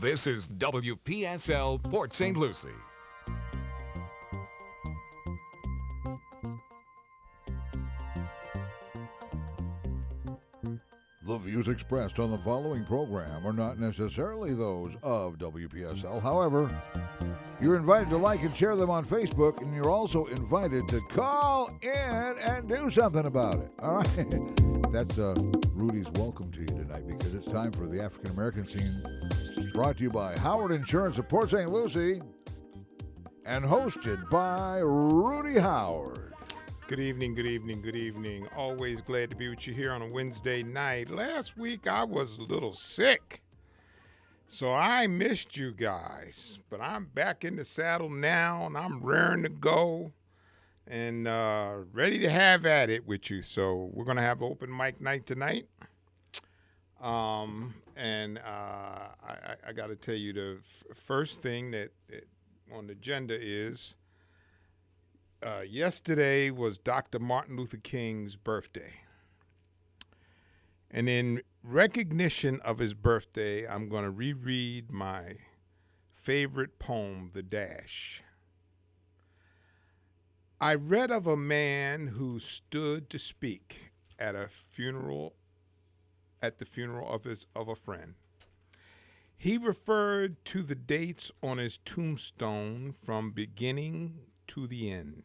This is WPSL Port St. Lucie. The views expressed on the following program are not necessarily those of WPSL. However, you're invited to like and share them on Facebook, and you're also invited to call in and do something about it. All right? That's Rudy's welcome to you tonight, because it's time for the African American Scene, brought to you by Howard Insurance of Port St. Lucie and hosted by Rudy Howard. Good evening, good evening, good evening. Always glad to be with you here on a Wednesday night. Last week I was a little sick, so I missed you guys. But I'm back in the saddle now, and I'm raring to go and ready to have at it with you. So we're going to have open mic night tonight. I got to tell you, the first thing that on the agenda is yesterday was Dr. Martin Luther King's birthday. And in recognition of his birthday, I'm going to reread my favorite poem, The Dash. I read of a man who stood to speak at the funeral of a friend. He referred to the dates on his tombstone from beginning to the end.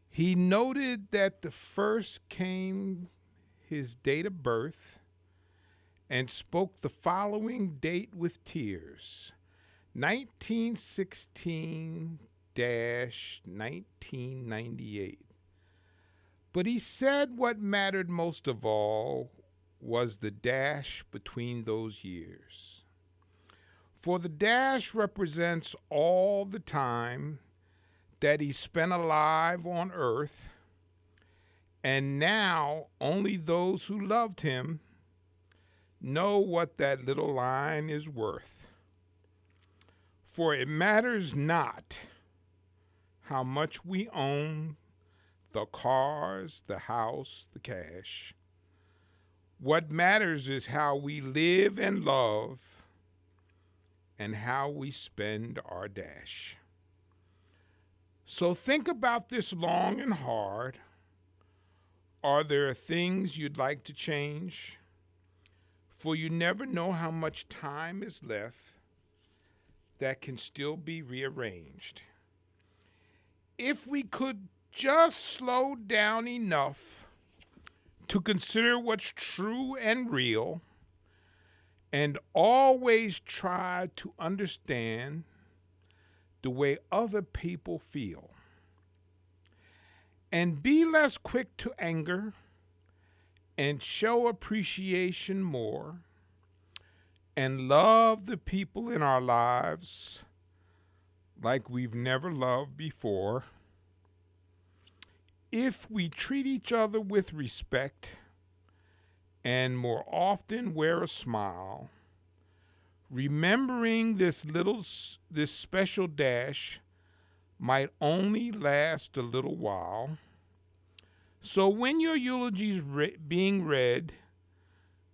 He noted that the first came his date of birth and spoke the following date with tears: 1916-1998. But he said what mattered most of all was the dash between those years. For the dash represents all the time that he spent alive on earth, and now only those who loved him know what that little line is worth. For it matters not how much we own, the cars, the house, the cash. What matters is how we live and love and how we spend our dash. So think about this long and hard. Are there things you'd like to change? For you never know how much time is left that can still be rearranged. If we could just slow down enough to consider what's true and real, and always try to understand the way other people feel, and be less quick to anger and show appreciation more, and love the people in our lives like we've never loved before. If we treat each other with respect and more often wear a smile, remembering this special dash might only last a little while. So when your eulogy's being read,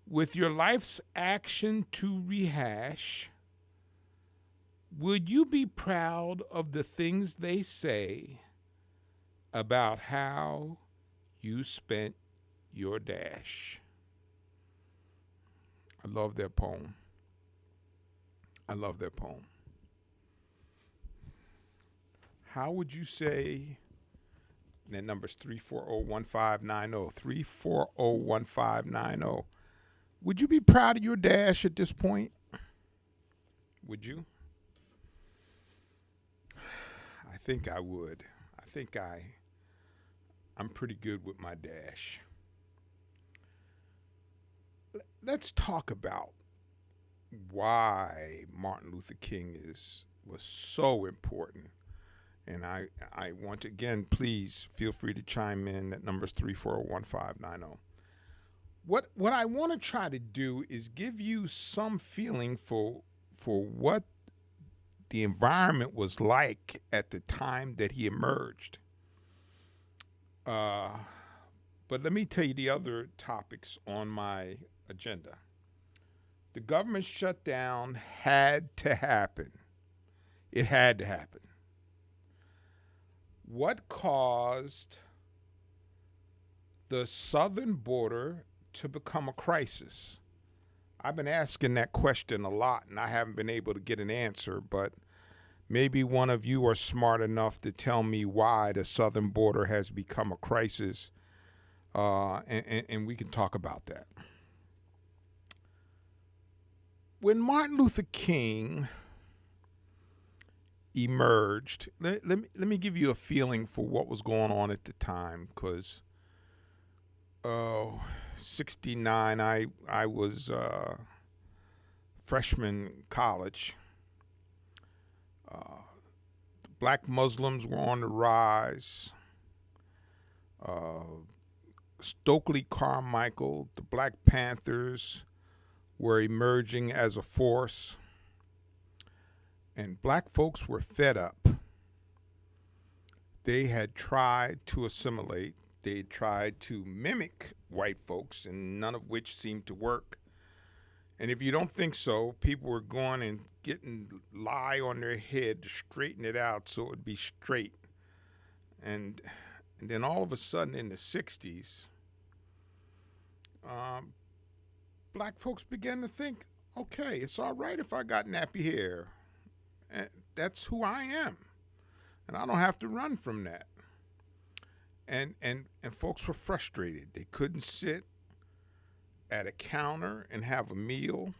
with your life's action to rehash, would you be proud of the things they say about how you spent your dash? I love that poem. I love that poem. How would you say, that number's 340-1590, 340-1590. Would you be proud of your dash at this point? Would you? I think I would. I think I'm pretty good with my dash. Let's talk about why Martin Luther King was so important. And I want to, again, please feel free to chime in. That number's 340-1590. What I want to try to do is give you some feeling for what the environment was like at the time that he emerged. But let me tell you the other topics on my agenda. The government shutdown had to happen. It had to happen. What caused the southern border to become a crisis? I've been asking that question a lot, and I haven't been able to get an answer, but maybe one of you are smart enough to tell me why the southern border has become a crisis, and we can talk about that. When Martin Luther King emerged, let me give you a feeling for what was going on at the time, because 69, I was freshman college. Black Muslims were on the rise. Stokely Carmichael, the Black Panthers, were emerging as a force. And black folks were fed up. They had tried to assimilate. They tried to mimic white folks, and none of which seemed to work. And if you don't think so, people were going and getting lye on their head to straighten it out so it would be straight. And then all of a sudden in the 60s, black folks began to think, okay, it's all right if I got nappy hair. And that's who I am. And I don't have to run from that. And folks were frustrated. They couldn't sit at a counter and have a meal.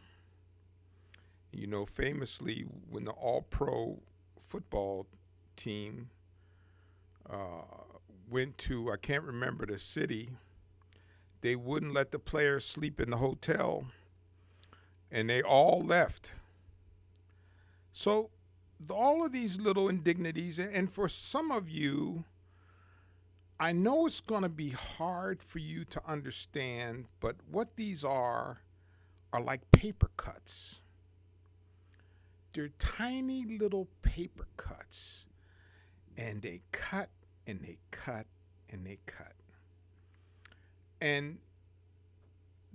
You know, famously, when the all-pro football team went to, I can't remember the city, they wouldn't let the players sleep in the hotel, and they all left. So all of these little indignities, and for some of you, I know it's going to be hard for you to understand, but what these are like paper cuts. They're tiny little paper cuts, and they cut and they cut and they cut. And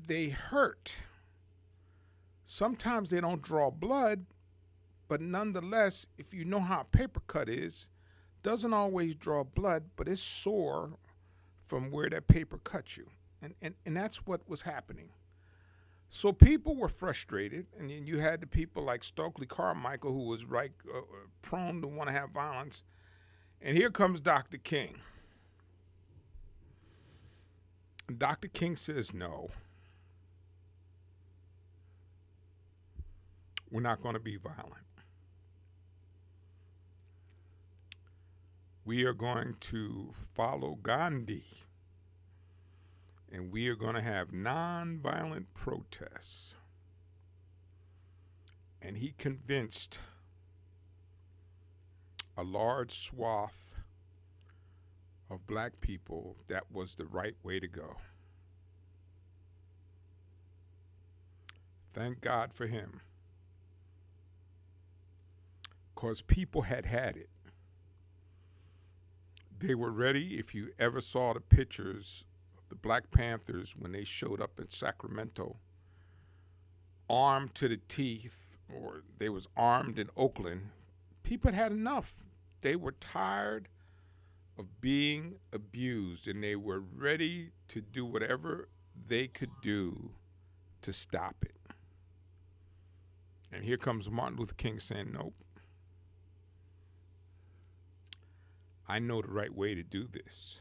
they hurt. Sometimes they don't draw blood, but nonetheless, if you know how a paper cut is, doesn't always draw blood, but it's sore from where that paper cut you. And that's what was happening. So people were frustrated, and then you had the people like Stokely Carmichael, who was prone to want to have violence. And here comes Dr. King. And Dr. King says, no, we're not going to be violent. We are going to follow Gandhi, and we are going to have nonviolent protests. And he convinced a large swath of black people that was the right way to go. Thank God for him, because people had it. They were ready. If you ever saw the pictures of the Black Panthers when they showed up in Sacramento, armed to the teeth, or they was armed in Oakland, people had enough. They were tired of being abused, and they were ready to do whatever they could do to stop it. And here comes Martin Luther King saying, nope. I know the right way to do this.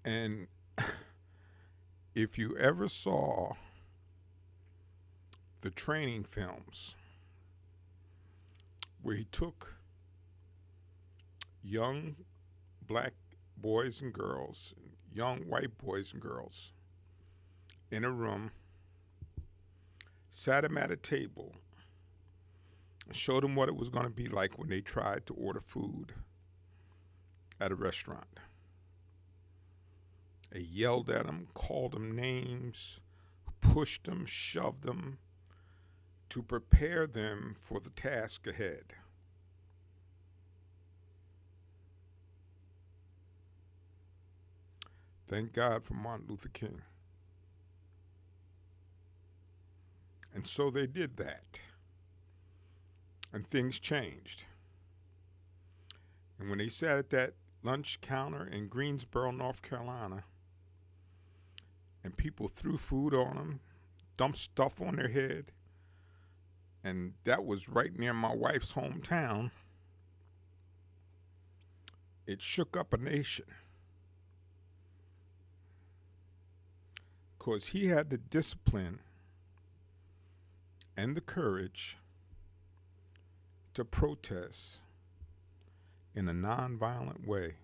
And if you ever saw the training films where he took young black boys and girls, young white boys and girls in a room, sat them at a table, showed them what it was going to be like when they tried to order food at a restaurant. They yelled at them, called them names, pushed them, shoved them to prepare them for the task ahead. Thank God for Martin Luther King. And so they did that. And things changed. And when they sat at that lunch counter in Greensboro, North Carolina, and people threw food on them, dumped stuff on their head, and that was right near my wife's hometown, it shook up a nation. Because he had the discipline and the courage to protest in a nonviolent way.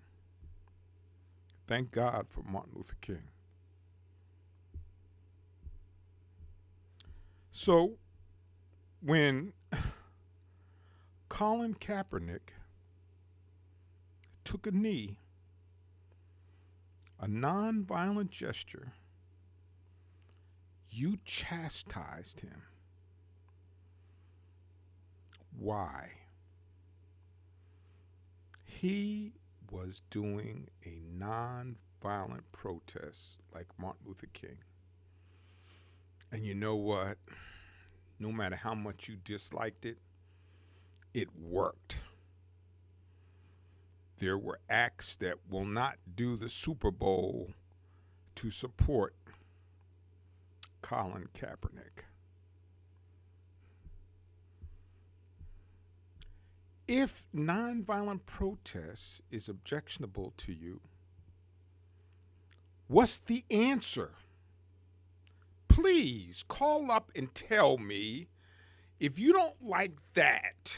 Thank God for Martin Luther King. So when Colin Kaepernick took a knee, a nonviolent gesture, you chastised him. Why? He was doing a nonviolent protest like Martin Luther King. And you know what? No matter how much you disliked it, it worked. There were acts that will not do the Super Bowl to support Colin Kaepernick. If nonviolent protest is objectionable to you, what's the answer? Please call up and tell me, if you don't like that,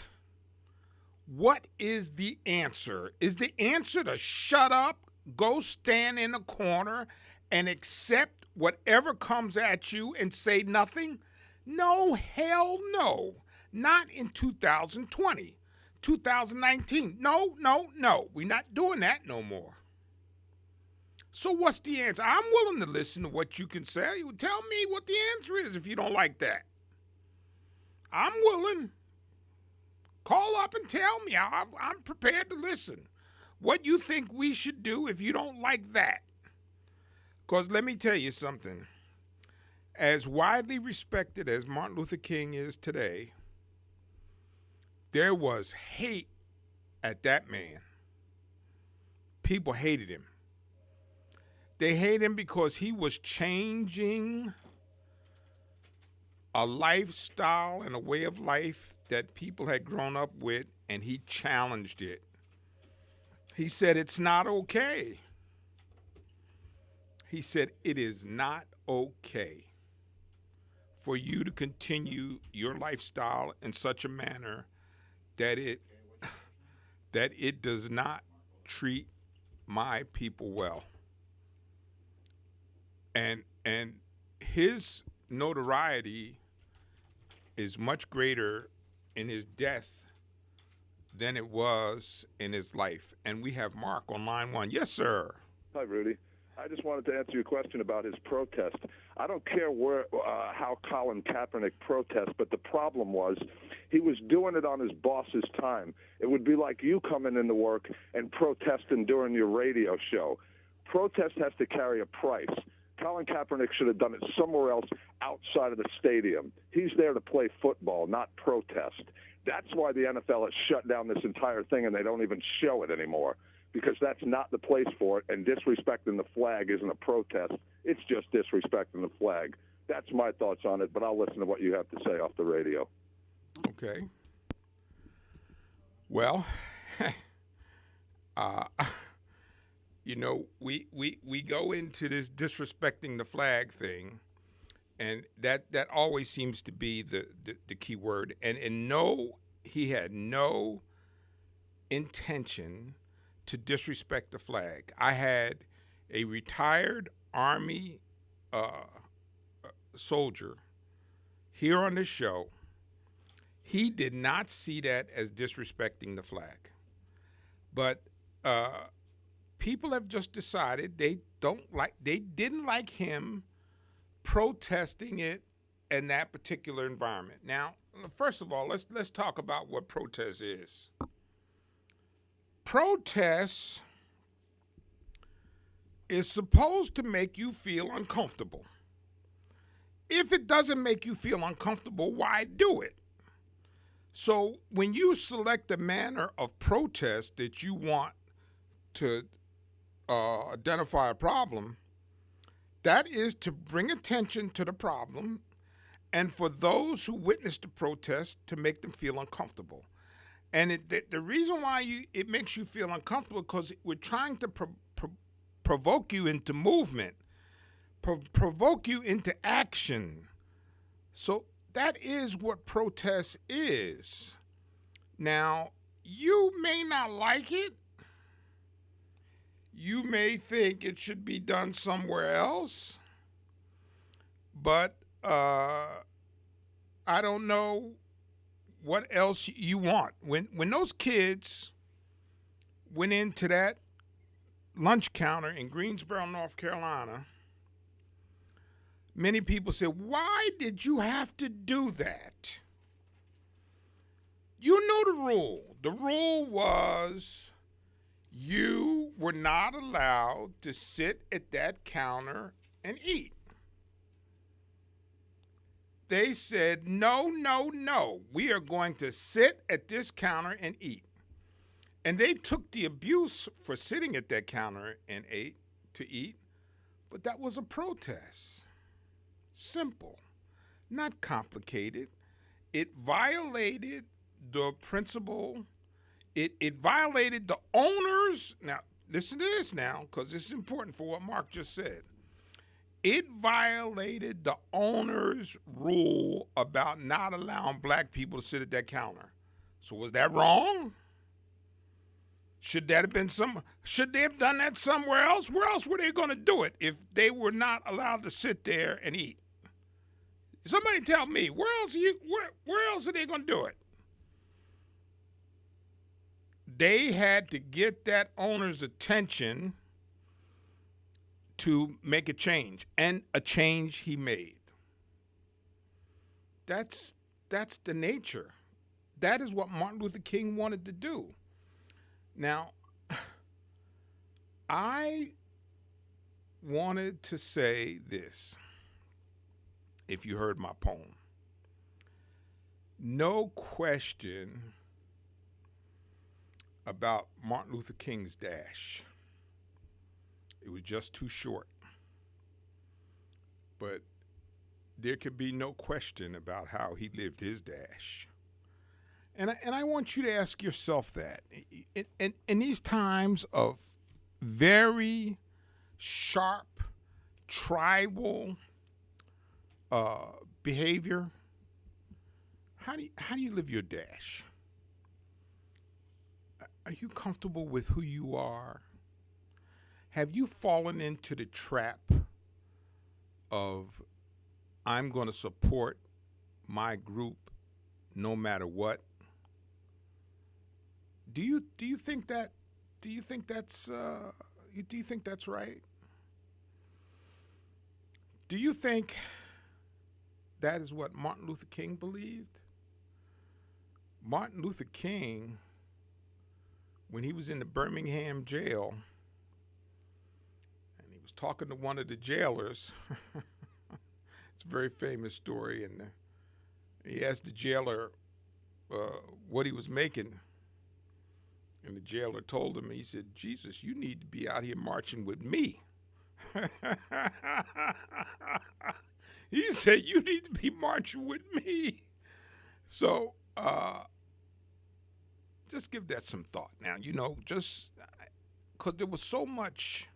what is the answer? Is the answer to shut up, go stand in a corner, and accept whatever comes at you and say nothing? No, hell no. Not in 2020. 2019. No. We're not doing that no more. So what's the answer? I'm willing to listen to what you can say. You tell me what the answer is if you don't like that. I'm willing. Call up and tell me. I'm prepared to listen. What you think we should do if you don't like that? Because let me tell you something. As widely respected as Martin Luther King is today, there was hate at that man. People hated him. They hated him because he was changing a lifestyle and a way of life that people had grown up with, and he challenged it. He said, it's not okay. He said, it is not okay for you to continue your lifestyle in such a manner that it does not treat my people well. And his notoriety is much greater in his death than it was in his life. And we have Mark on line one. Yes, sir. Hi, Rudy. I just wanted to answer your question about his protest. I don't care how Colin Kaepernick protests, but the problem was he was doing it on his boss's time. It would be like you coming into work and protesting during your radio show. Protest has to carry a price. Colin Kaepernick should have done it somewhere else outside of the stadium. He's there to play football, not protest. That's why the NFL has shut down this entire thing and they don't even show it anymore, because that's not the place for it, and disrespecting the flag isn't a protest. It's just disrespecting the flag. That's my thoughts on it, but I'll listen to what you have to say off the radio. Okay. Well, you know, we go into this disrespecting the flag thing, and that always seems to be the key word. And no, he had no intention to disrespect the flag. I had a retired Army soldier here on this show. He did not see that as disrespecting the flag. But people have just decided they didn't like him protesting it in that particular environment. Now, first of all, let's talk about what protest is. Protest is supposed to make you feel uncomfortable. if it doesn't make you feel uncomfortable, why do it? So when you select a manner of protest that you want to identify a problem, that is to bring attention to the problem and for those who witness the protest to make them feel uncomfortable. And the reason why it makes you feel uncomfortable because we're trying to provoke you into movement, provoke you into action. So that is what protest is. Now, you may not like it. You may think it should be done somewhere else. But I don't know what else you want. When those kids went into that lunch counter in Greensboro, North Carolina, many people said, why did you have to do that? You know the rule. The rule was you were not allowed to sit at that counter and eat. They said, no, no, no. We are going to sit at this counter and eat. And they took the abuse for sitting at that counter and to eat, but that was a protest. Simple, not complicated. It violated the principle. It violated the owners. Now, listen to this now, because this is important for what Mark just said. It violated the owner's rule about not allowing black people to sit at that counter. So was that wrong? Should they have done that somewhere else? Where else were they going to do it if they were not allowed to sit there and eat? Somebody tell me, where else are they going to do it? They had to get that owner's attention to make a change, and a change he made. That's the nature. That is what Martin Luther King wanted to do. Now, I wanted to say this, if you heard my poem. No question about Martin Luther King's dash. It was just too short. But there could be no question about how he lived his dash. And I want you to ask yourself that. In these times of very sharp, tribal behavior, how do you live your dash? Are you comfortable with who you are? Have you fallen into the trap of I'm going to support my group no matter what? Do you think that's right? Do you think that is what Martin Luther King believed? Martin Luther King, when he was in the Birmingham jail, and he was talking to one of the jailers, it's a very famous story, and he asked the jailer what he was making. And the jailer told him, he said, Jesus, you need to be out here marching with me. He said, you need to be marching with me. So just give that some thought. Now, just because there was so much,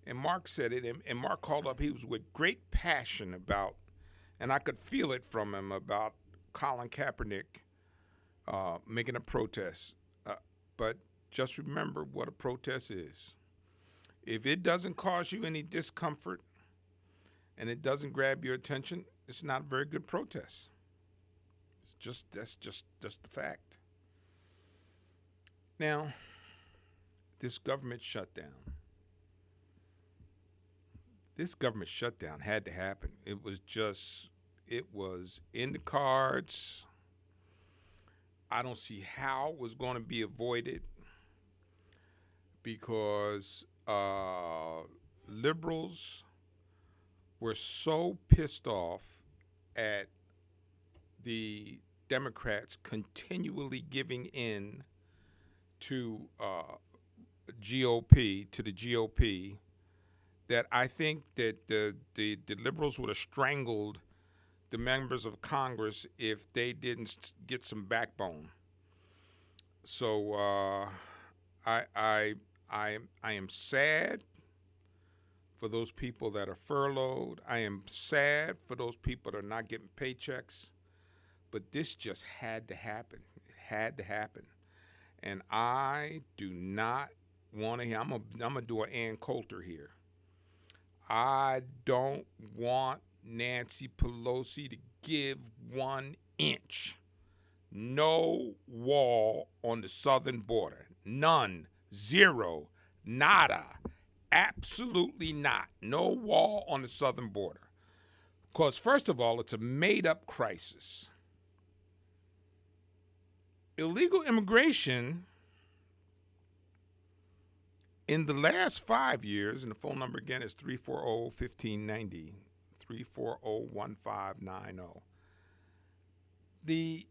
and Mark said it, and Mark called up, he was with great passion about, and I could feel it from him, about Colin Kaepernick making a protest. But just remember what a protest is. If it doesn't cause you any discomfort and it doesn't grab your attention, it's not a very good protest. That's just the fact. Now, this government shutdown. This government shutdown had to happen. It was in the cards. I don't see how it was going to be avoided because liberals were so pissed off at the Democrats continually giving in to the GOP, that I think that the liberals would have strangled the members of Congress if they didn't get some backbone. So I am sad for those people that are furloughed. I am sad for those people that are not getting paychecks. But this just had to happen. It had to happen. And I do not want to hear, I'm going to do an Ann Coulter here. I don't want Nancy Pelosi to give 1 inch. No wall on the southern border. None. Zero. Nada. Absolutely not. No wall on the southern border. Because, first of all, it's a made-up crisis. Illegal immigration in the last 5 years, and the phone number again is 340-1590, 340-1590. The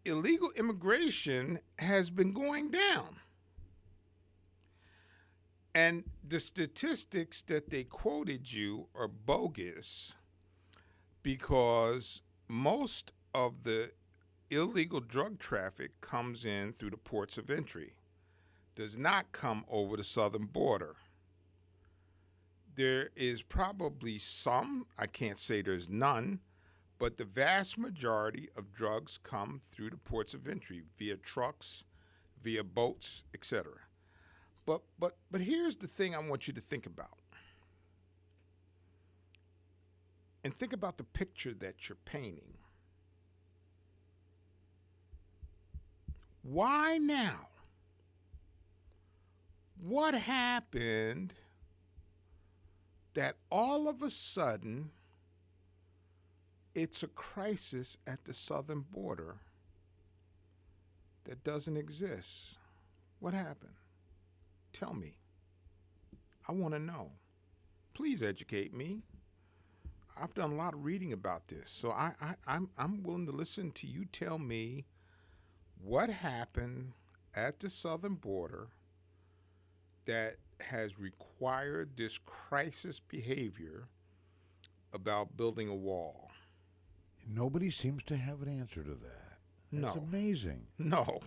illegal immigration has been going down. And the statistics that they quoted you are bogus, because most of the illegal drug traffic comes in through the ports of entry, does not come over the southern border. There is probably some, I can't say there's none, but the vast majority of drugs come through the ports of entry via trucks, via boats, etc. But here's the thing I want you to think about. And think about the picture that you're painting. Why now? What happened that all of a sudden it's a crisis at the southern border that doesn't exist? What happened? Tell me. I want to know. Please educate me. I've done a lot of reading about this, so I'm willing to listen to you tell me what happened at the southern border that has required this crisis behavior about building a wall. Nobody seems to have an answer to that. That's amazing. No,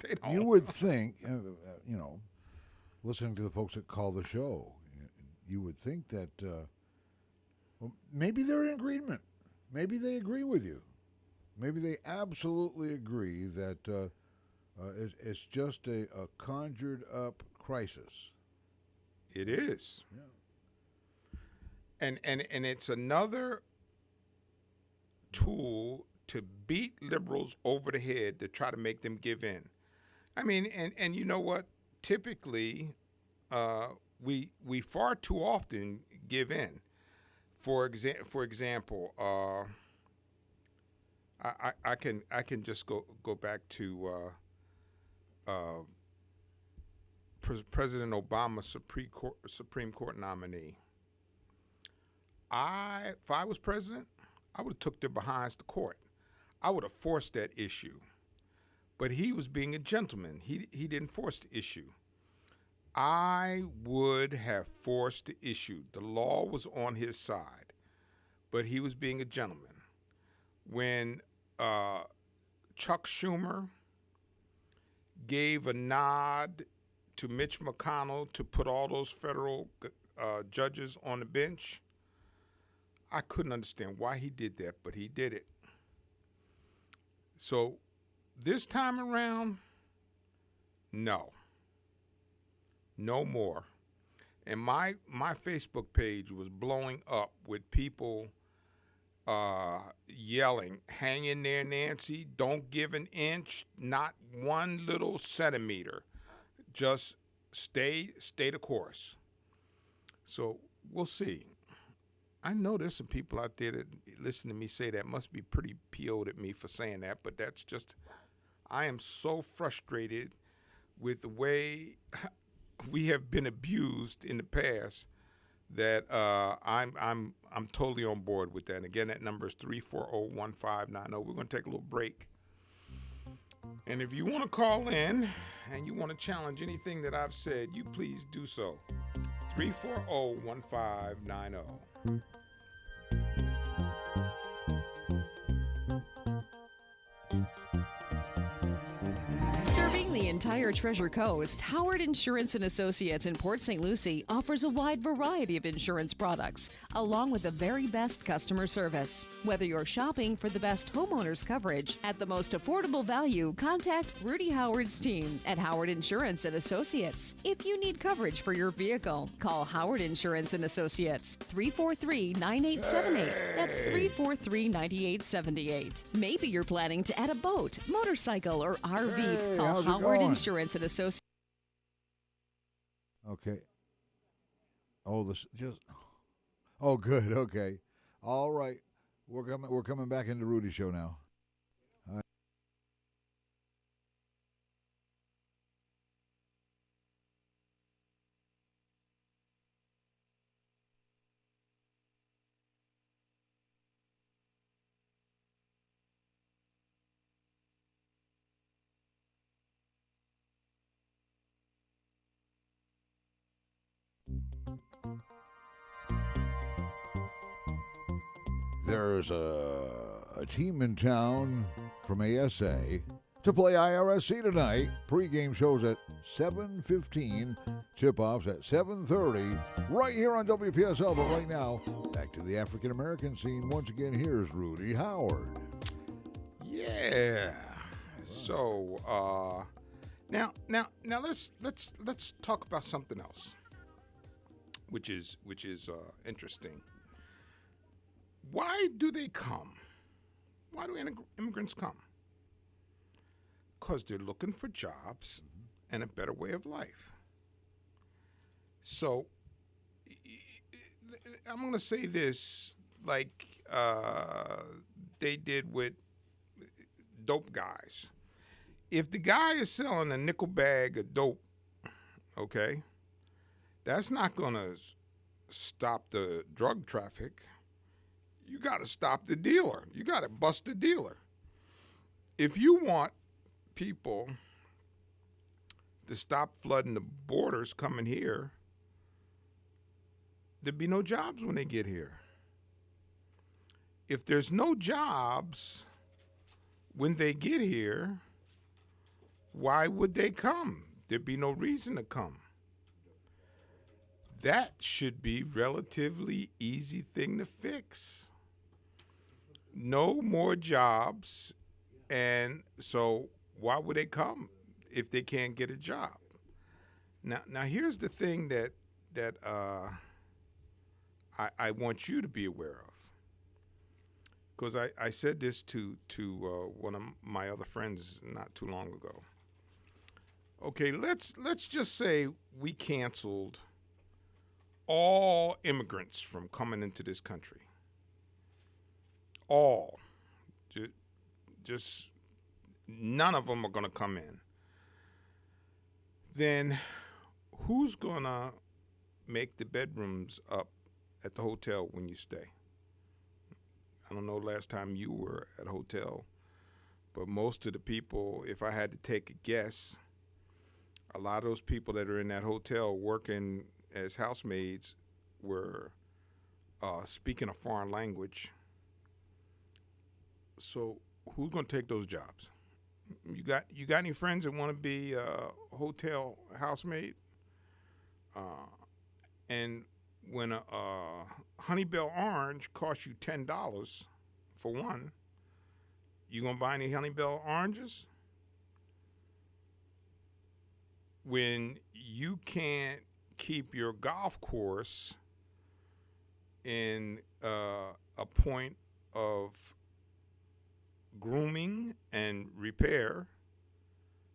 they don't. You would think, listening to the folks that call the show, you would think that well, maybe they're in agreement. Maybe they agree with you. Maybe they absolutely agree that it's just a conjured up crisis. It is. Yeah. And it's another tool to beat liberals over the head to try to make them give in. I mean, and you know what? Typically, we far too often give in. For example, I can just go back to President Obama's Supreme Court nominee. If I was president, I would have took their behinds to court. I would have forced that issue. But he was being a gentleman. He didn't force the issue. I would have forced the issue. The law was on his side, but he was being a gentleman. When Chuck Schumer gave a nod to Mitch McConnell to put all those federal judges on the bench, I couldn't understand why he did that, but he did it. So this time around, no more. And my Facebook page was blowing up with people yelling, "Hang in there, Nancy. Don't give an inch, not one little centimeter. Just stay the course." So we'll see. I know there's some people out there that listen to me say that must be pretty PO'd at me for saying that, but that's just, I am so frustrated with the way we have been abused in the past that I'm totally on board with that. And again, that number is 340-1590. We're going to take a little break. And if you want to call in and you want to challenge anything that I've said, you please do so. 340-1590. Serving the entire Treasure Coast, Howard Insurance and Associates in Port St. Lucie offers a wide variety of insurance products, along with the very best customer service. Whether you're shopping for the best homeowners coverage at the most affordable value, contact Rudy Howard's team at Howard Insurance and Associates. If you need coverage for your vehicle, call Howard Insurance and Associates, 343-9878. That's 343-9878. Maybe you're planning to add a boat, motorcycle, or RV. Hey, Call how's it Howard going? Insurance and Associates. Okay. Oh, this just. Oh, good. Okay. All right. We're coming back into Rudy's show now. There's a team in town from ASA to play IRSC tonight. Pre-game shows at 7:15. Tip-offs at 7:30. Right here on WPSL. But right now, back to the African-American scene. Once again, here's Rudy Howard. Yeah. So now let's talk about something else, which is interesting. Why do they come? Why do immigrants come? Because they're looking for jobs and a better way of life. So I'm going to say this like they did with dope guys. If the guy is selling a nickel bag of dope, okay, that's not going to stop the drug traffic. You got to stop the dealer. You got to bust the dealer. If you want people to stop flooding the borders coming here, there'd be no jobs when they get here. If there's no jobs when they get here, why would they come? There'd be no reason to come. That should be relatively easy thing to fix. No more jobs, and so why would they come if they can't get a job? Now here's the thing that I want you to be aware of, because I said this to one of my other friends not too long ago. Okay, let's just say we canceled all immigrants from coming into this country. All. Just none of them are going to come in. Then who's going to make the bedrooms up at the hotel when you stay? I don't know last time you were at a hotel, but most of the people, if I had to take a guess, a lot of those people that are in that hotel working as housemaids were speaking a foreign language. So who's going to take those jobs? You got any friends that want to be a hotel housemaid? And when a Honeybell orange costs you $10 for one, you gonna buy any Honeybell oranges? When you can't keep your golf course in a point of grooming and repair,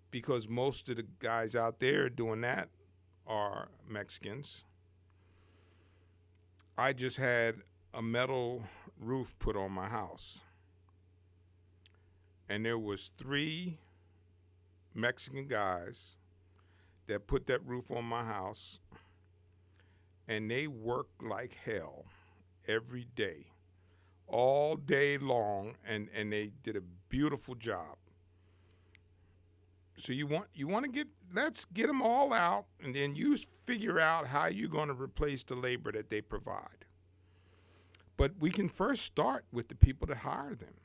because most of the guys out there doing that are Mexicans. I just had a metal roof put on my house, and there was 3 Mexican guys that put that roof on my house, and they work like hell every day, all day long, and they did a beautiful job. So let's get them all out, and then you figure out how you're going to replace the labor that they provide. But we can first start with the people that hire them.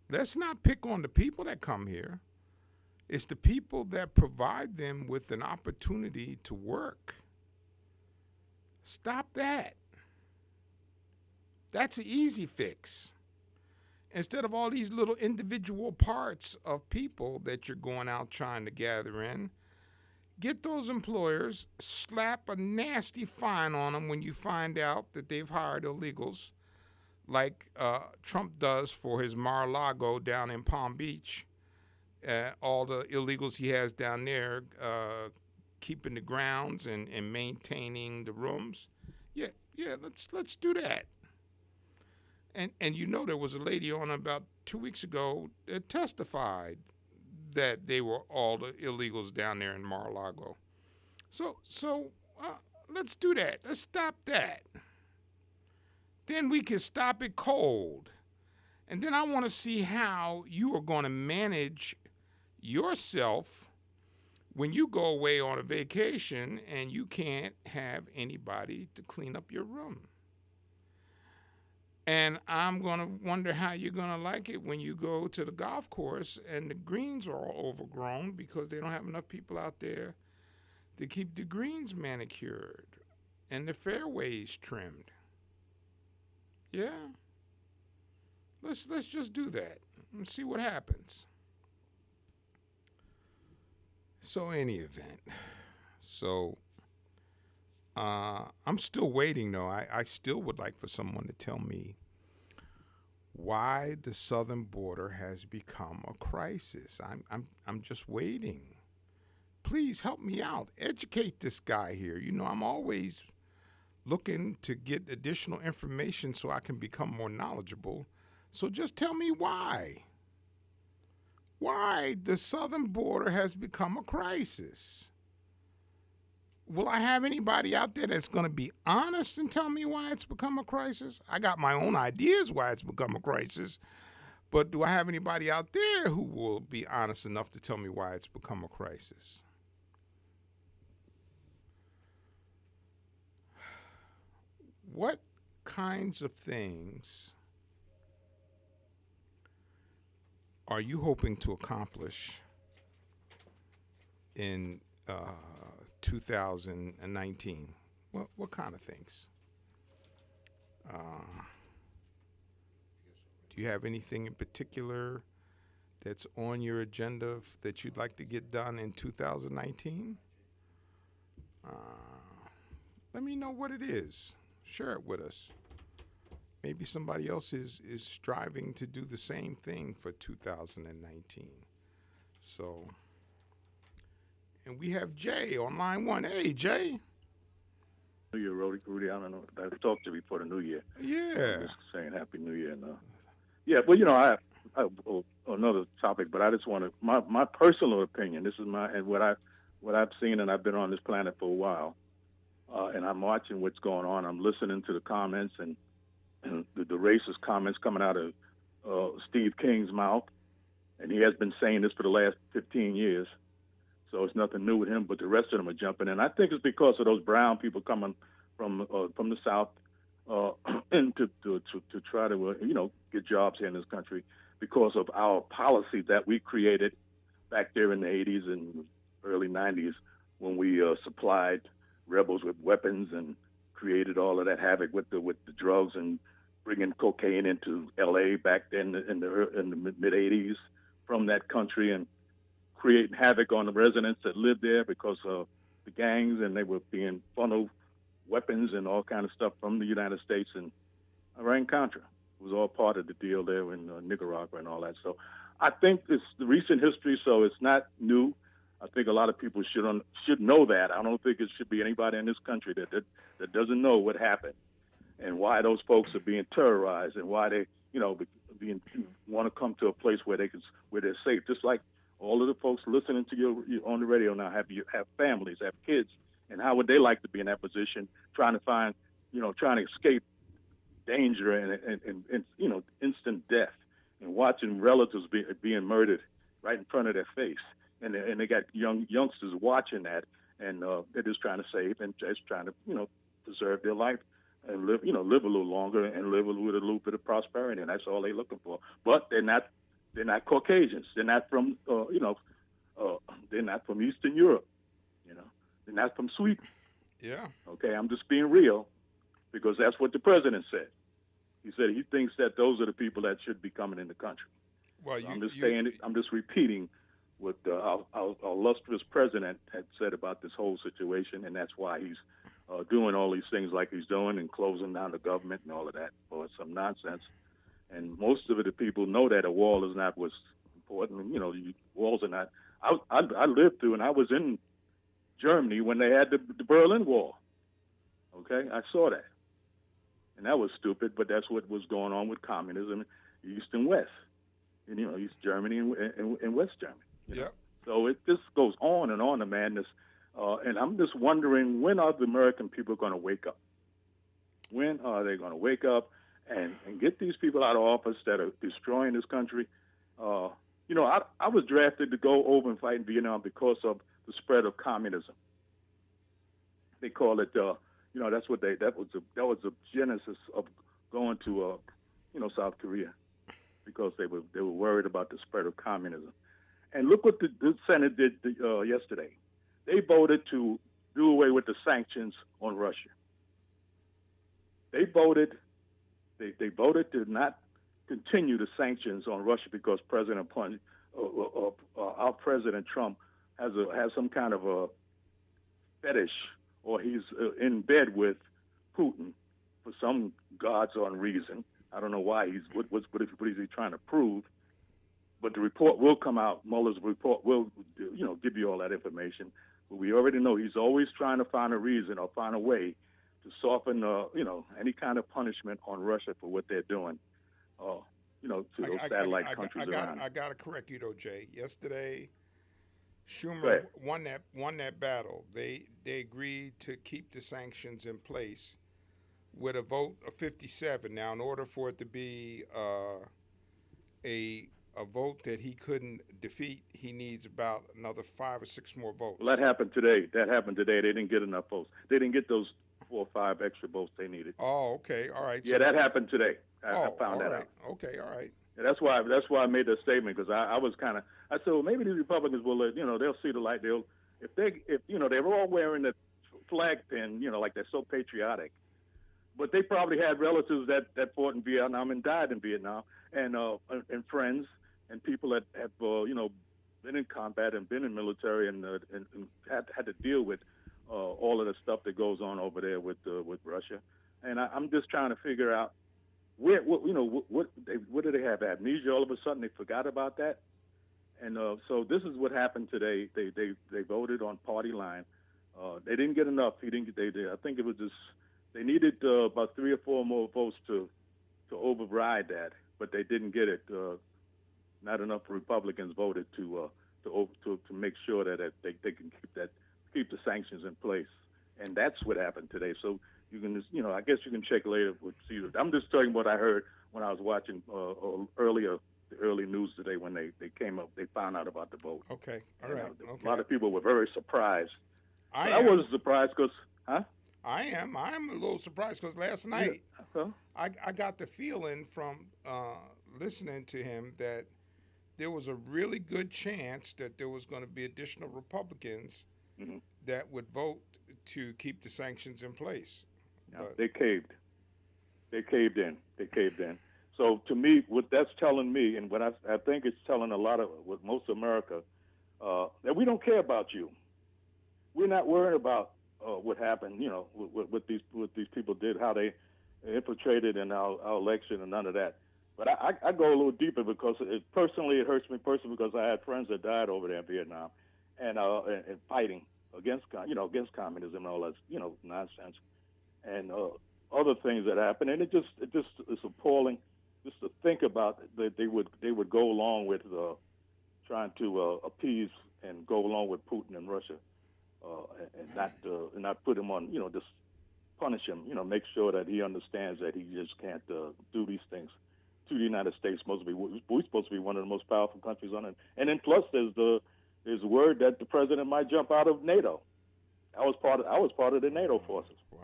Let's not pick on the people that come here. It's the people that provide them with an opportunity to work. Stop that. That's an easy fix. Instead of all these little individual parts of people that you're going out trying to gather in, get those employers, slap a nasty fine on them when you find out that they've hired illegals, like Trump does for his Mar-a-Lago down in Palm Beach. All the illegals he has down there, keeping the grounds and maintaining the rooms. Yeah, let's do that. And you know, there was a lady on about 2 weeks ago that testified that they were all the illegals down there in Mar-a-Lago. So let's do that. Let's stop that. Then we can stop it cold. And then I want to see how you are going to manage yourself when you go away on a vacation and you can't have anybody to clean up your room. And I'm going to wonder how you're going to like it when you go to the golf course and the greens are all overgrown because they don't have enough people out there to keep the greens manicured and the fairways trimmed. Yeah. Let's just do that and see what happens. So any event. I'm still waiting, though. I still would like for someone to tell me why the southern border has become a crisis. I'm just waiting. Please help me out. Educate this guy here. You know, I'm always looking to get additional information so I can become more knowledgeable. So just tell me why. Why the southern border has become a crisis. Will I have anybody out there that's going to be honest and tell me why it's become a crisis? I got my own ideas why it's become a crisis, but do I have anybody out there who will be honest enough to tell me why it's become a crisis? What kinds of things are you hoping to accomplish in 2019? What kind of things? Do you have anything in particular that's on your agenda that you'd like to get done in 2019? Let me know what it is. Share it with us. Maybe somebody else is striving to do the same thing for 2019. So, and we have Jay on line one. Hey, Jay. New Year, Rudy. I don't know. I've talked to you before the New Year. Yeah. I'm just saying Happy New Year. Yeah, well, you know, I have another topic, but I just want to my personal opinion. This is what I've seen, and I've been on this planet for a while, and I'm watching what's going on. I'm listening to the comments and the racist comments coming out of Steve King's mouth, and he has been saying this for the last 15 years. So it's nothing new with him, but the rest of them are jumping in. I think it's because of those brown people coming from the South and to try to get jobs here in this country because of our policy that we created back there in the 80s and early 90s when we supplied rebels with weapons and created all of that havoc with the drugs and bringing cocaine into L.A. back then in the mid 80s from that country and creating havoc on the residents that lived there because of the gangs, and they were being funneled weapons and all kind of stuff from the United States and Iran-Contra. It was all part of the deal there in Nicaragua and all that. So I think it's the recent history, so it's not new. I think a lot of people should know that. I don't think it should be anybody in this country that doesn't know what happened and why those folks are being terrorized and why they, want to come to a place where they're safe. Just like all of the folks listening to you on the radio now have families, have kids And how would they like to be in that position, trying to find, trying to escape danger and instant death, and watching relatives being murdered right in front of their face, and they got youngsters watching that, and they're just trying to save and just trying to preserve their life and live live a little longer and live with a little bit of prosperity, and that's all they're looking for. But they're not Caucasians. They're not from they're not from Eastern Europe. They're not from Sweden. Yeah. Okay, I'm just being real, because that's what the president said. He said he thinks that those are the people that should be coming in the country. Well, so I'm just repeating what our illustrious president had said about this whole situation, and that's why he's doing all these things like he's doing and closing down the government and all of that for some nonsense. And most of it, the people know that a wall is not what's important. Walls are not. I lived through, and I was in Germany when they had the Berlin Wall. Okay, I saw that. And that was stupid, but that's what was going on with communism, East and West. And, East Germany and West Germany. Yeah. So it just goes on, the madness. And I'm just wondering, when are the American people going to wake up? When are they going to wake up and get these people out of office that are destroying this country? I was drafted to go over and fight in Vietnam because of the spread of communism. They call it, that was the genesis of going to, South Korea, because they were worried about the spread of communism. And look what the Senate did yesterday. They voted to do away with the sanctions on Russia. They voted to not continue the sanctions on Russia because our President Trump has some kind of a fetish, or he's in bed with Putin for some God's own reason. I don't know why what is he trying to prove? But the report will come out. Mueller's report will, give you all that information. But we already know he's always trying to find a reason or find a way to soften, any kind of punishment on Russia for what they're doing, to those satellite countries around. I got to correct you, though, Jay. Yesterday, Schumer won that battle. They agreed to keep the sanctions in place with a vote of 57. Now, in order for it to be a vote that he couldn't defeat, he needs about another 5 or 6 more votes. Well, that happened today. They didn't get enough votes. They didn't get those 4 or 5 extra votes they needed. Oh, okay, all right. Yeah, that happened today. I found that out. Okay, all right. Yeah, that's why I made that statement, because I was kind of, I said, well, maybe these Republicans will, they'll see the light. If they were all wearing the flag pin, like they're so patriotic, but they probably had relatives that fought in Vietnam and died in Vietnam, and friends and people that have been in combat and been in military and had to deal with all of the stuff that goes on over there with Russia. And I'm just trying to figure out what do they have, amnesia? All of a sudden they forgot about that. And so this is what happened today. They voted on party line. They didn't get enough. I think it was just they needed about 3 or 4 more votes to override that, but they didn't get it. Not enough Republicans voted to make sure that they can keep the sanctions in place, and that's what happened today. So you can just, I guess you can check later. I'm just telling you what I heard when I was watching earlier, the early news today when they came up. They found out about the vote. Okay, all right. A lot of people were very surprised. I wasn't surprised because, I am a little surprised because last night I got the feeling from listening to him that there was a really good chance that there was going to be additional Republicans that would vote to keep the sanctions in place. Yeah, they caved. They caved in. So to me, what that's telling me, and what I think it's telling a lot of most of America, that we don't care about you. We're not worried about what happened. What these people did, how they infiltrated in our election, and none of that. But I go a little deeper because it hurts me personally because I had friends that died over there in Vietnam, and fighting against communism and all that nonsense, and other things that happened, and it's appalling just to think about that they would go along with trying to appease and go along with Putin and Russia. and not put him on, just punish him, make sure that he understands that he just can't do these things to the United States. We're supposed to be one of the most powerful countries on it. And then plus there's word that the president might jump out of NATO. I was part of the NATO forces. Wow,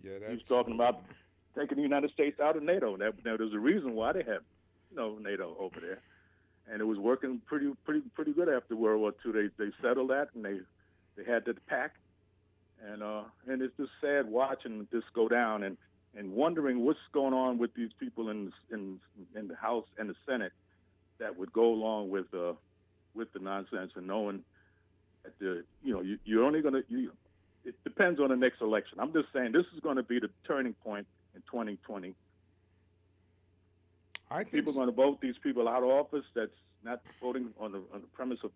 that's... He's talking about taking the United States out of NATO. Now there's a reason why they have, NATO over there, and it was working pretty good after World War II. They settled that, and they had the pact, and it's just sad watching this go down and wondering what's going on with these people in the House and the Senate that would go along with the nonsense, and knowing that you're only going to it depends on the next election. I'm just saying this is going to be the turning point in 2020. I think people are going to vote these people out of office that's not voting on the premise of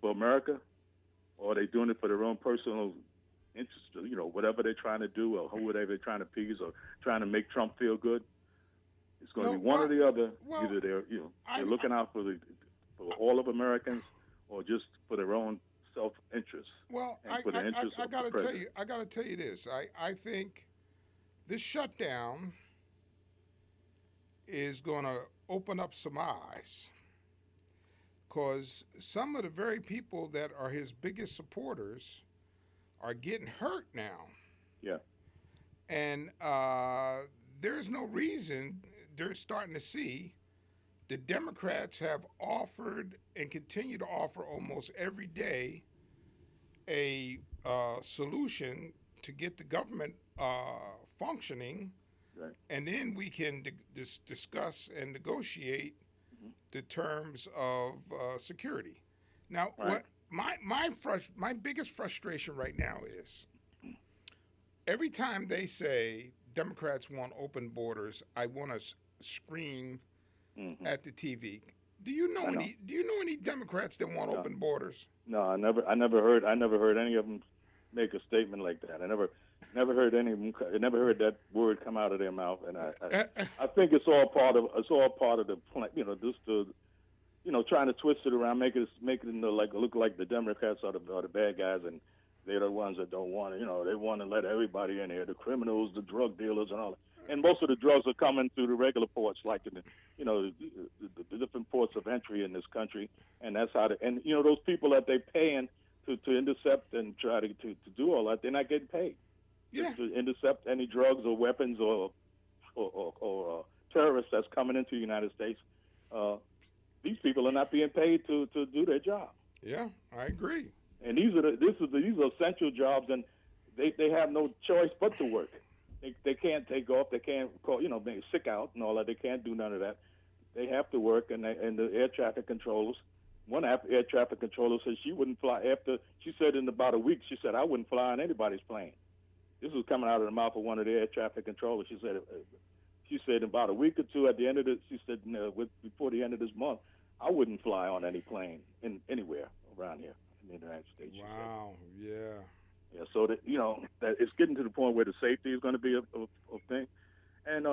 for America, or are they doing it for their own personal interest, whatever they're trying to do, or whoever they're trying to appease, or trying to make Trump feel good. It's going to be one or the other. Either they're looking out for all of Americans, or just for their own self-interest. Well, I got to tell you this. I think this shutdown is going to open up some eyes, because some of the very people that are his biggest supporters are getting hurt now. Yeah. And there's no reason. They're starting to see the Democrats have offered and continue to offer almost every day a solution to get the government functioning. Right. And then we can discuss and negotiate the terms of security. Now, right. what my biggest frustration right now is every time they say Democrats want open borders, I want to scream at the TV. Do you know any Democrats that want open borders? No, I never heard any of them make a statement like that. I never heard any of them. I never heard that word come out of their mouth, and I think it's all part of the plan. Trying to twist it around, make it look like the Democrats are the bad guys, and they're the ones that don't want it. They want to let everybody in here, the criminals, the drug dealers, and all that. And most of the drugs are coming through the regular ports, like the different ports of entry in this country, and that's how. Those people that they're paying to intercept and try to do all that, they're not getting paid. Yeah. To intercept any drugs or weapons or terrorists that's coming into the United States. These people are not being paid to do their job. Yeah, I agree. And these are essential jobs, and they have no choice but to work. They can't take off. They can't be sick out and all that. They can't do none of that. They have to work, and the air traffic controllers. One air traffic controller said she wouldn't fly after. She said in about a week, she said, I wouldn't fly on anybody's plane. This was coming out of the mouth of one of the air traffic controllers. She said in about a week or two, before the end of this month, I wouldn't fly on any plane anywhere around here in the United States. Wow. Yeah. Yeah. So that that it's getting to the point where the safety is going to be a thing, and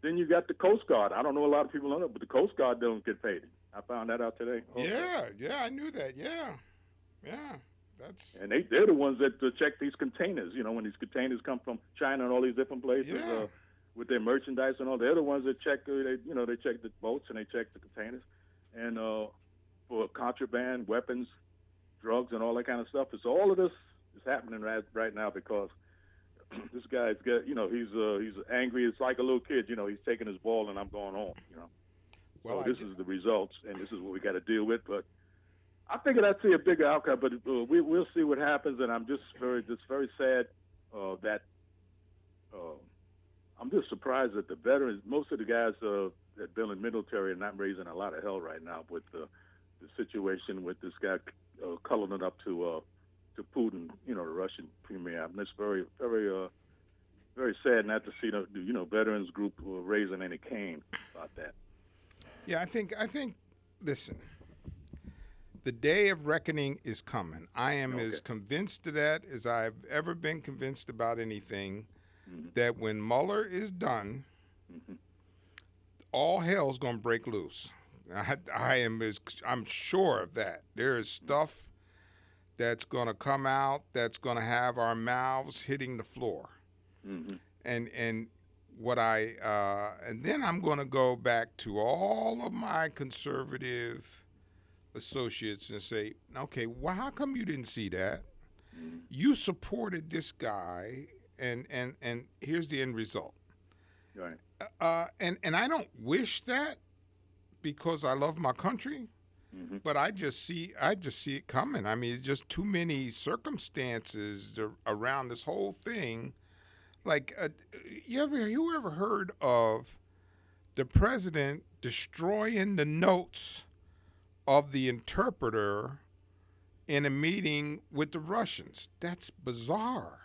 then you got the Coast Guard. I don't know, a lot of people don't know, but the Coast Guard don't get paid. I found that out today. Also. Yeah, I knew that. Yeah. And they're the ones that check these containers. When these containers come from China and all these different places with their merchandise and all, they're the ones that check. They check the boats and they check the containers, and for contraband, weapons, drugs, and all that kind of stuff. So all of this is happening right now because this guy's he's angry. It's like a little kid. He's taking his ball and I'm going home. Well, so this is the results, and this is what we got to deal with. But I figured I'd see a bigger outcome, but we'll see what happens. And I'm just very sad that I'm just surprised that the veterans, most of the guys that have been in military, are not raising a lot of hell right now with the situation with this guy cuddling up to Putin, the Russian premier. I mean, it's very, very, very sad not to see the veterans group raising any cane about that. Yeah, I think. Listen, the day of reckoning is coming. I am as convinced of that as I've ever been convinced about anything. Mm-hmm. That when Mueller is done, all hell's gonna break loose. I'm sure of that. There is stuff that's going to come out, that's going to have our mouths hitting the floor. Mm-hmm. And what and then I'm going to go back to all of my conservative associates and say, okay, well, how come you didn't see that? Mm-hmm. You supported this guy, and here's the end result. Right. And I don't wish that because I love my country, Mm-hmm. but I just see it coming. I mean, it's just too many circumstances around this whole thing. Like, you ever heard of the president destroying the notes of the interpreter in a meeting with the Russians? That's bizarre.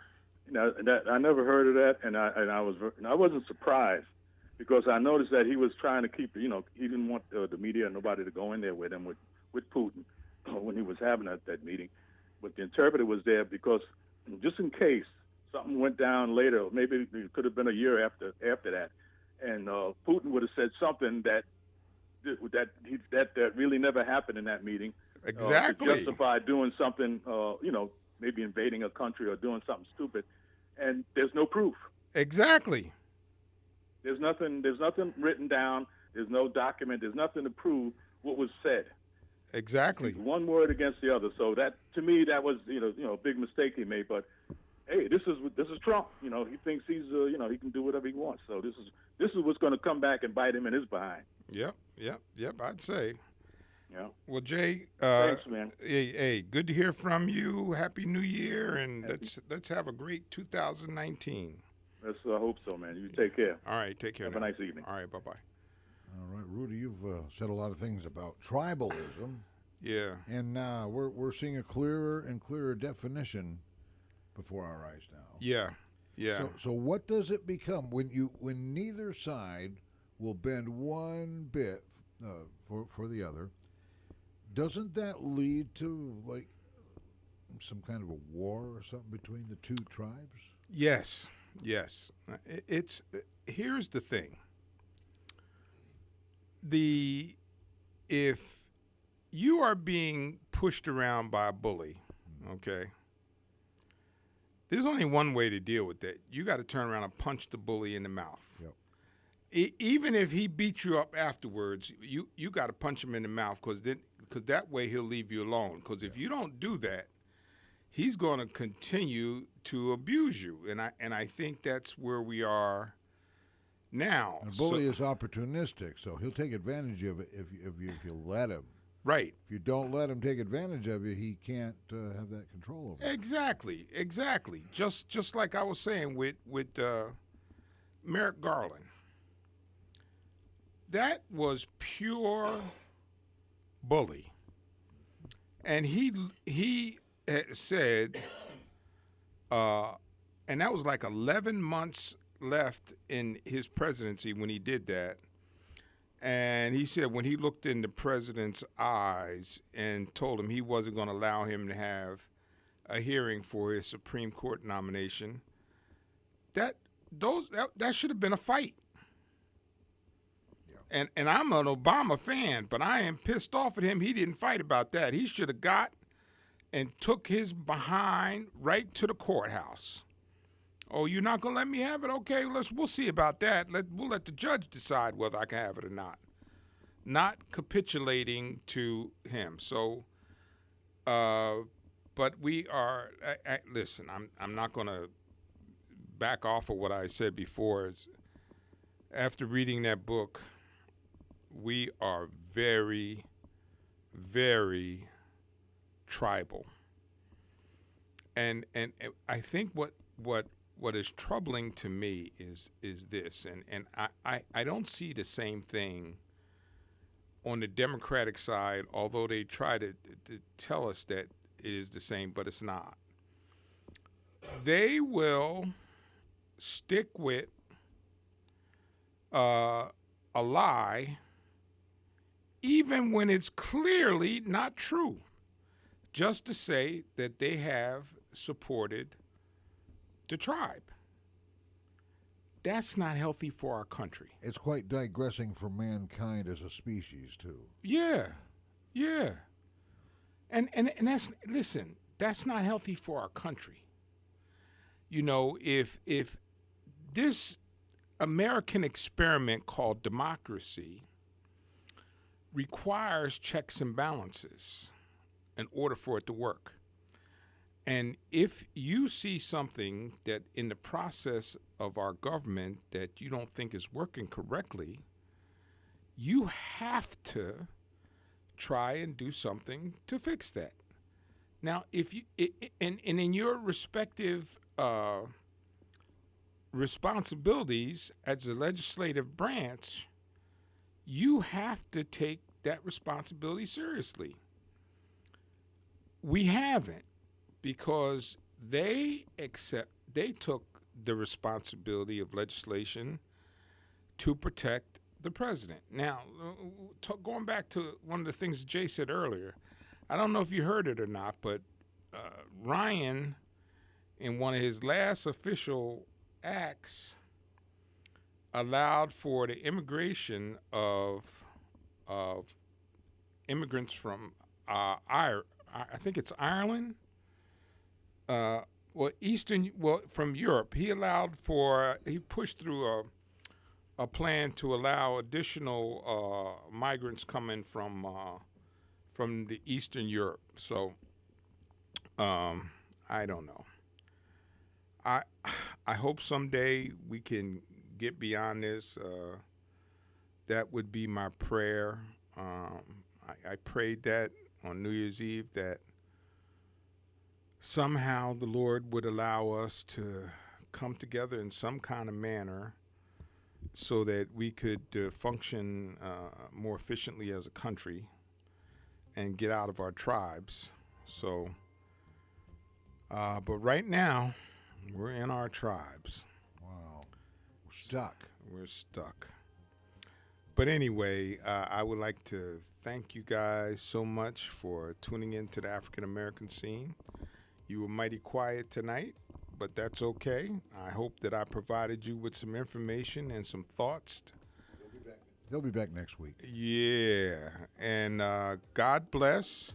Now, I never heard of that, and I wasn't surprised because I noticed that he was trying to keep, he didn't want the media and nobody to go in there with him with Putin when he was having that meeting. But the interpreter was there because just in case something went down later, maybe it could have been a year after that, and Putin would have said something that really never happened in that meeting. Exactly. To justify doing something, maybe invading a country or doing something stupid, and there's no proof. Exactly. There's nothing written down. There's no document. There's nothing to prove what was said. Exactly. It's one word against the other. So that, to me, that was a big mistake he made. But hey, this is Trump. He thinks he's he can do whatever he wants. So this is what's going to come back and bite him in his behind. Yep. I'd say. Yeah. Well, Jay, thanks, man. Hey, good to hear from you. Happy New Year, and let's have a great 2019. Let's hope so, man. You take care. All right, take care. Have now. a nice evening. All right, bye-bye. All right, Rudy, you've said a lot of things about tribalism. Yeah. And now we're seeing a clearer and clearer definition before our eyes now. Yeah. So what does it become when neither side will bend one bit for the other? Doesn't that lead to like some kind of a war or something between the two tribes? Yes. Here's the thing. If you are being pushed around by a bully, okay, there's only one way to deal with that. You got to turn around and punch the bully in the mouth. Yep. Even if he beats you up afterwards, you got to punch him in the mouth because that way he'll leave you alone. Because if you don't do that, he's going to continue to abuse you, and I think that's where we are now. And a bully is opportunistic, so he'll take advantage of it if you let him. Right. If you don't let him take advantage of you, he can't have that control over you. Exactly. Just like I was saying with Merrick Garland. That was pure bully. And he said, and that was like 11 months left in his presidency when he did that. And he said when he looked in the president's eyes and told him he wasn't going to allow him to have a hearing for his Supreme Court nomination, that should have been a fight. Yeah. And I'm an Obama fan, but I am pissed off at him. He didn't fight about that. He should have got and took his behind right to the courthouse. Oh, you're not going to let me have it? Okay, we'll see about that. We'll let the judge decide whether I can have it or not. Not capitulating to him. So, but we are, listen, I'm not going to back off of what I said before. After reading that book, we are very, very tribal. And I think what is troubling to me is this, and I don't see the same thing on the Democratic side, although they try to tell us that it is the same, but it's not. They will stick with a lie even when it's clearly not true, just to say that they have supported the tribe. That's not healthy for our country. It's quite digressing for mankind as a species, too. Yeah. And that's, listen, that's not healthy for our country. You know, if this American experiment called democracy requires checks and balances in order for it to work. And if you see something that in the process of our government that you don't think is working correctly, you have to try and do something to fix that. Now, if you and in your respective responsibilities as a legislative branch, you have to take that responsibility seriously. We haven't, because they took the responsibility of legislation to protect the president. Now, going back to one of the things Jay said earlier, I don't know if you heard it or not, but Ryan, in one of his last official acts, allowed for the immigration of immigrants from I think it's Ireland, from Europe. He pushed through a plan to allow additional migrants coming from the Eastern Europe. So I don't know. I hope someday we can get beyond this. That would be my prayer. I prayed that on New Year's Eve, that somehow the Lord would allow us to come together in some kind of manner so that we could function more efficiently as a country and get out of our tribes. So, but right now, we're in our tribes. Wow. We're stuck. We're stuck. But anyway, I would like to thank you guys so much for tuning in to the African American scene. You were mighty quiet tonight, but that's okay. I hope that I provided you with some information and some thoughts. They'll be back next week. Yeah. And God bless.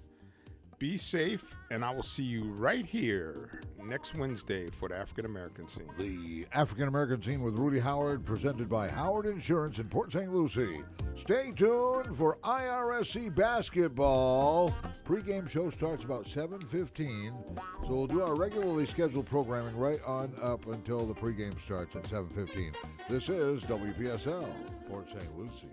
Be safe, and I will see you right here next Wednesday for the African American scene. The African American scene with Rudy Howard, presented by Howard Insurance in Port St. Lucie. Stay tuned for IRSC basketball. Pre-game show starts about 7:15, so we'll do our regularly scheduled programming right on up until the pregame starts at 7:15. This is WPSL Port St. Lucie.